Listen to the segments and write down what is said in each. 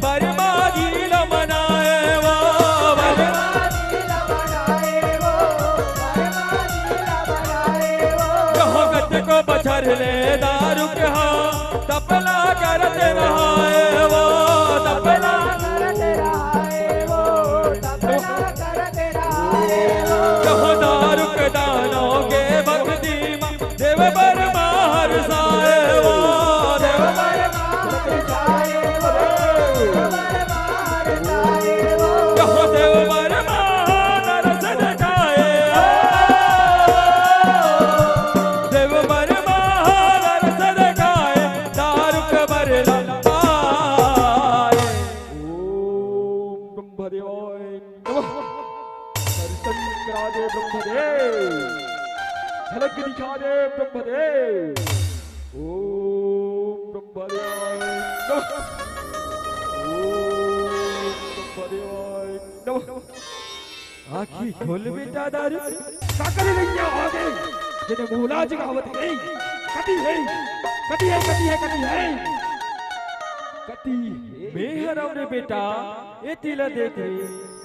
बरमा गील मनाए वो कहो गत को बछर ले दारू के हाँ तपला करते रहाए वो तपला कहो दारू के दानों के भक्ति देव बरमा हर साए वो देव कहो देव बरमा नरस दिखाए देव बरमा नरस दिखाए दारू के बरला पाए। ओम ब्रह्मदेवाय नमः। दर्शन करा दे ब्रह्मदेव, झलक दिखा दे ब्रह्मदेव। ओम ब्रह्मदेवाय नमः। ओम ब्रह्मदेवाय नमः। आखी खोल बेटा दारू साकर लैया आ गए जिन्हें भूला जगावत गई कटी है कटी है कटी है कटी है कटी है। बेहरम रे बेटा ए तिला देख रे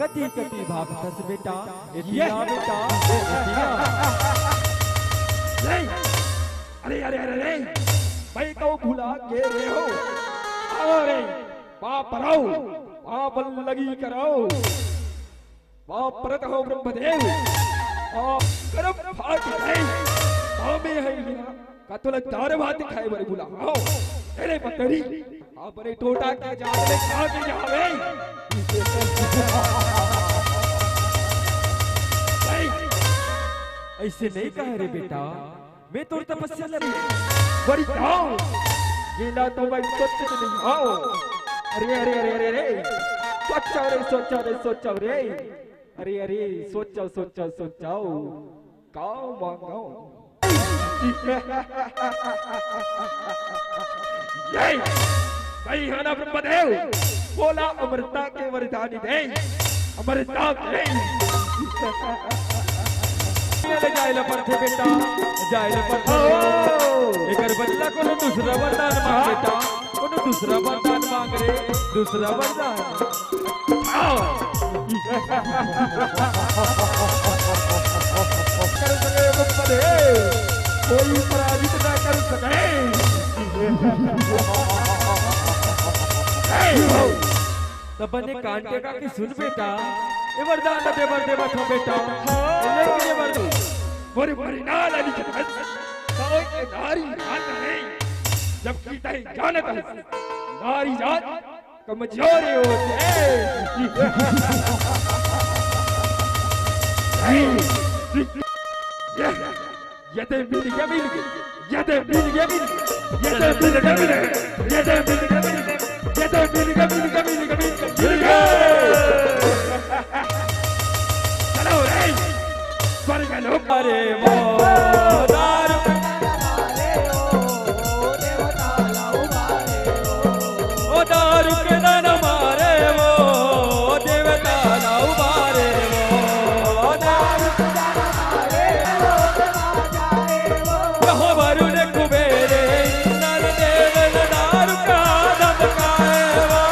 कति कति भाग खस बेटा ए तिला बेटा ए तिला नहीं अरे अरे अरे अरे भाई तो भूला के रे हो अरे बाप रहो बाप लगी करो बाप परत हो ब्रह्मदेव आप करम फाट गए में है का तो दार बात दिखाए बड़े भूला आओ अरे पतरी आप अरे टोटा के जान ले खा के जावे ऐसे नहीं कहे रे बेटा मैं तो तपस्या कर बड़ी आओ ये ना तो मैं सोच नहीं आओ अरे अरे अरे अरे अरे सोचो रे सोचो रे सोचो रे अरे अरे सोचो सोचो सोचो गाओ मांगो ये भाई हना ब्रह्मदेव बोला अमृता के वरदानी दे अमृता दे जाइला परथे बेटा जाइला परथे एकर बदला कोनो दूसरा वरदान मांग बेटा कोनो दूसरा वरदान मांग रे दूसरा वरदान आओ कर सके ब्रह्मदेव कोई पराजित ना कर सके तब ने कांटे का की सुन बेटा ये वरदान दे बैठो बेटा लेकिन ये वरदान मोरी मोरी नाल अली के बस कोई के नारी जात है जब की तय जानत है नारी जात कमजोर होते ये ते मिल गया ये ते मिल गया ये ते मिल गया ये ते मिल गया ये ते मिल गया चलो रे स्वर्ग लोक अरे वो दारू ओ दारू के दान मारे वो देवता ना उबारे वो दारू के दान मारे कहो वरुण कुबेरे नर देव दारू का धमकाए वो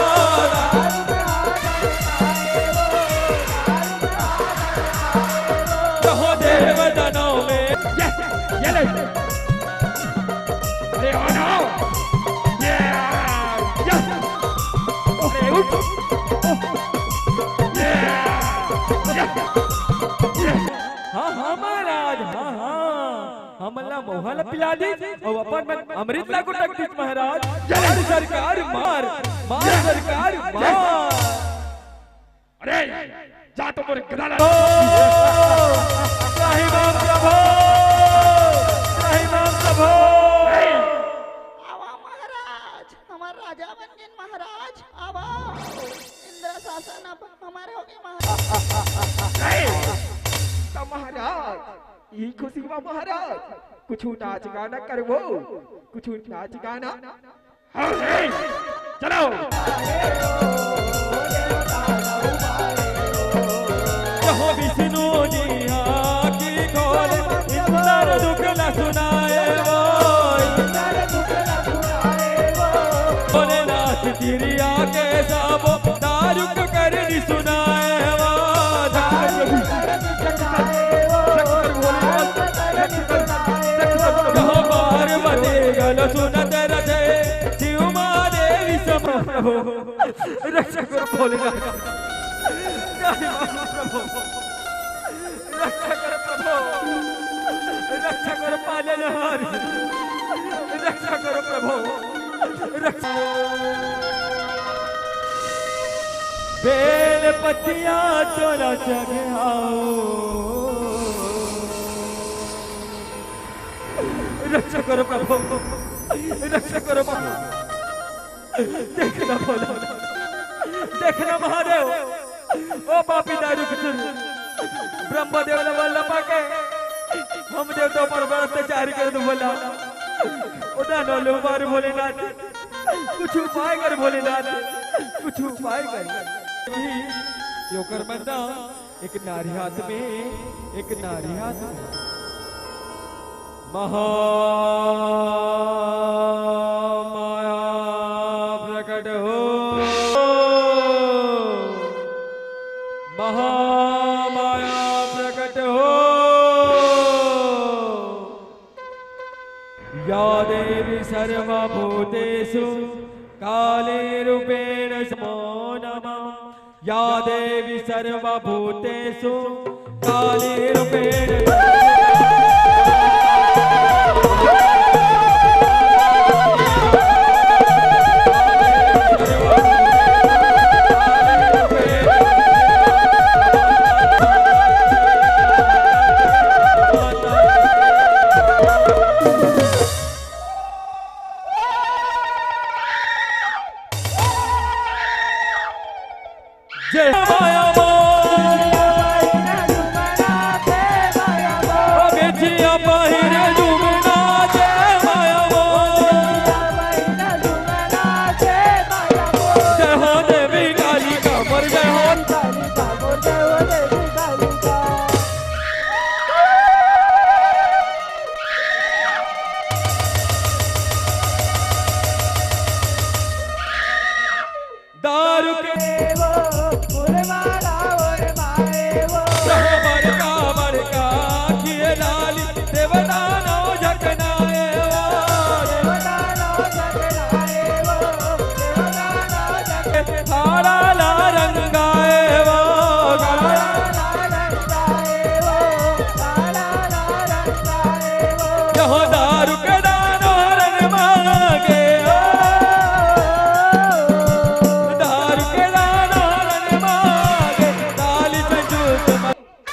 कहो देव दानों में ये ले अरे ओ नो ये अरे उठ हाँ हाँ महाराज हाँ हाँ हमला मोहल पिला दी और अपन मन अमृत लागू टक दी महाराज मार सरकार मार मार सरकार मार अरे जा तो मोरे गदाला राही राम प्रभु राही राम प्रभु आवा महाराज हमारा राजा बन गए महाराज आवा इंद्र शासन अब हमारे हो गए महाराज तो महाराज ये खुशी में महाराज कुछ नाच गाना करवो कुछ नाच गाना हाँ चलो कहो विष्णु जी आँखी खोल इंद्र दुख न सुनाए वो भोलेनाथ तेरी के सब दारुक करनी सुनाए पार्वती गल सुनत रथे शिव महादेवी सम प्रभु रक्षा करो भोलेनाथ प्रभु रक्षा करो प्रभु रक्षा करो पालनहार रक्षा करो प्रभु रक्षा बेल पतिया चोरा चढ़ाओ रक्षा करो प्रभु रक्षा करो प्रभु देखना भोला देखना महादेव ओ पापी दारू किशोर ब्रह्मदेव ने वल्लभ के हम देवता पर बड़ा अत्याचार कर दो बोला उदानो लो बार भोलेनाथ कुछ उपाय कर भोलेनाथ कुछ उपाय कर यो कर बंदा एक नारी हाथ में महामाया प्रकट हो महामाया प्रकट हो या देवी सर्वभूतेषु काले रूपेण समो नमः या देवी सर्वभूतेषु काले रूपेण जय माया बेचिया बाहिर डूबना जय माया जय हो देवी काली का पर जय हो दारू के बड़का किए लाली देवदानो झकनाए काला ला रंगाए यहो दारू के दानो रन मांगे दारू के दानो रन मांगे काली संजूत माया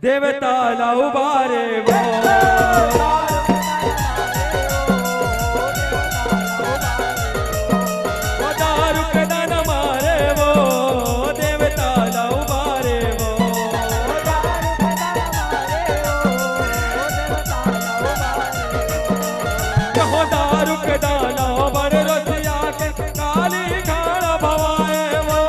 देवता लाऊ बारे वो दारू के दान मारे वो देवता लाऊ बारे वो कहो दारू के दाना बड़ रसिया के काली खाना भवाए वो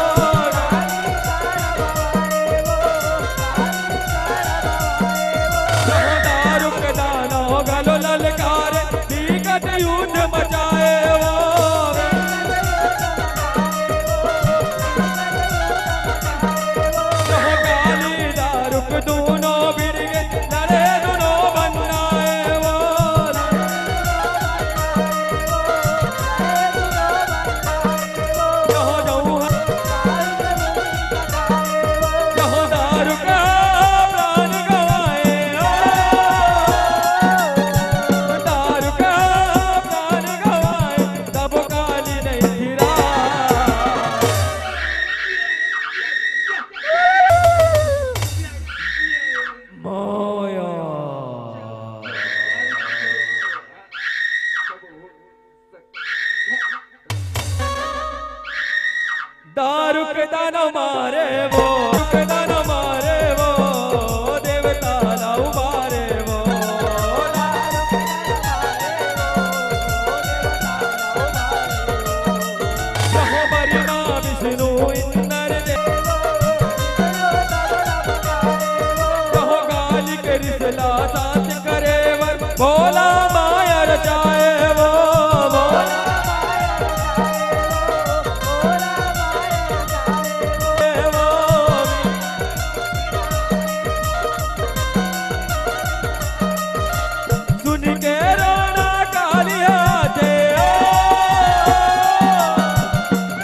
दारू के दाना गलो ललकारे बिकट युद्ध मचाए वो काली दारू के दोनों बिरगे लड़े दोनों बनाए वो दारू का प्राण गवाए दारू का प्राण गवाए तब काली नहीं गिरा माया दारू के दाना मारे वो के दाना मारे वो देवता लाऊ बारे वो कहो बरिमा विष्णु इंद्र देव कहो गाली के रिसला साथ करे वर भोला माया रचाए वो सुन के रोना कालिया थे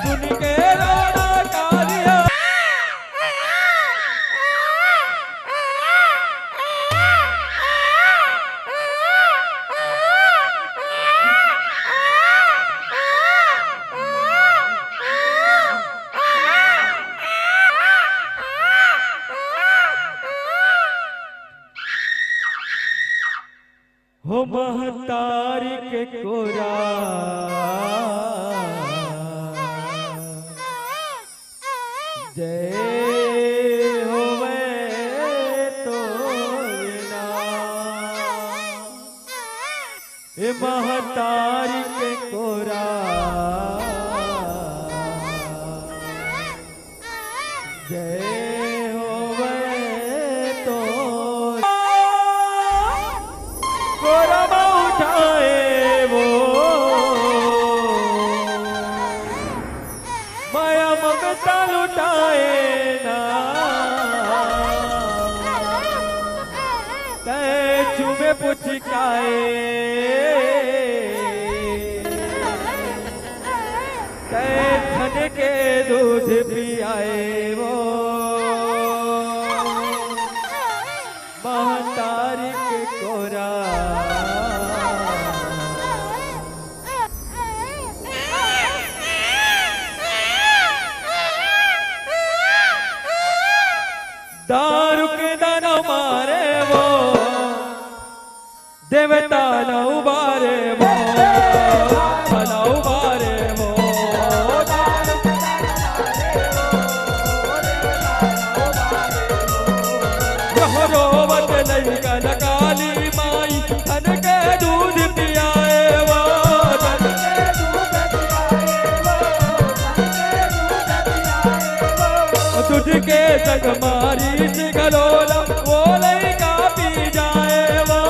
सुन के रोना कालिया हो महतारी के कोरा जय हो तो ए महतारी के कोरा जय हो तो कोरमा उठाए वो माया ममता लुटाए ना तय चुमे पुचकाए तय धन के दूध पियाए वो महतारी के कोरा दारू के दाना मारे वो देवता लाऊ बारे वो लाऊ बारे वो रोवत नहीं कल काली माई धन के दूध पियाए वो दूध के संग मारी गलोला वो लड़का पी जाए वो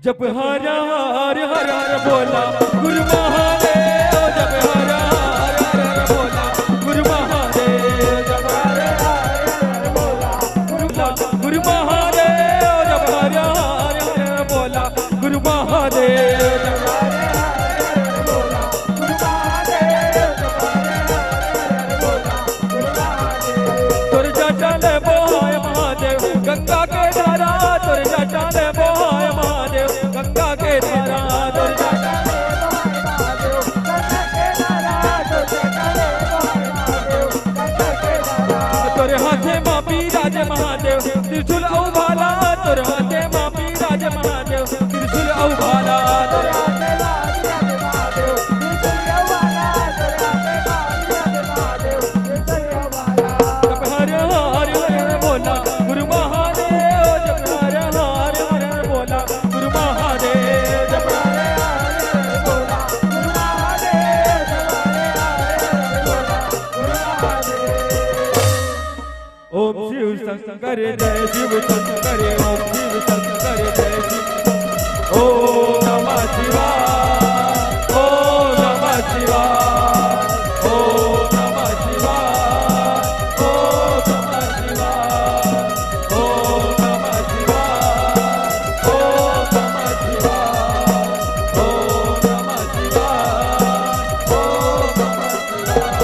जब हर हर हर हर बोला गुरु महादेव, जब हर हर हर हर बोला गुरु महादेव, जब हर हर हर बोला गुरु महादेव, जब हर हर हर बोला गुरु महादेव, जब हर हर हर बोला गुरु महादेव, जब हर हर हर बोला गुरु महादेव। तुर जटल बोहाय महादेव गंगा के धारा, तुर जटल बोहाय महादेव गंगा के धारा, तुर जटल बोहाय महादेव गंगा के धारा, तुर जटल बोहाय महादेव गंगा के धारा। तुर हाथे मापी राज महादेव त्रिशूल औभाला, तुर हाथे मापी राज महादेव त्रिशूल औभाला, तुर हाथे मापी राज महादेव त्रिशूल औभाला, तुर हाथे मापी राज महादेव त्रिशूल औभाला। जब हर हर हर बोला गुरु महादेव, जब हर हर हर बोला गुरु महादेव, जब हर हर हर बोला गुरु महादेव, जब हर हर हर बोला गुरु महादेव। ओम शिव शंकर जय शिव शंकर, ओम शिव शंकर जय शिव, ओम नमः शिवाय, ओम नमः शिवाय, ओम नमः शिवाय, ओम नमः शिवाय, ओम नमः शिवाय, ओम नमः शिवाय, ओम नमः शिवाय, ओम नमः शिवाय।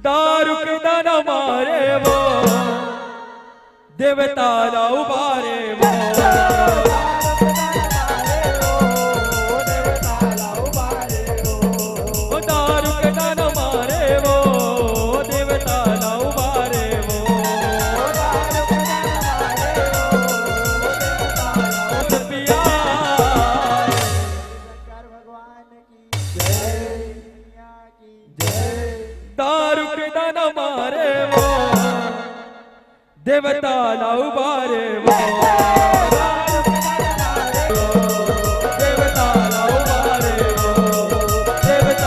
दारू के दाना मारे वो देवता ला उबारे वो, दारू के दाना मारे वो देवता ला उबारे वो, पिया शंकर भगवान की जय, दुनिया की जय। दारू के दाना मारे वो देवता ला उबारे वो।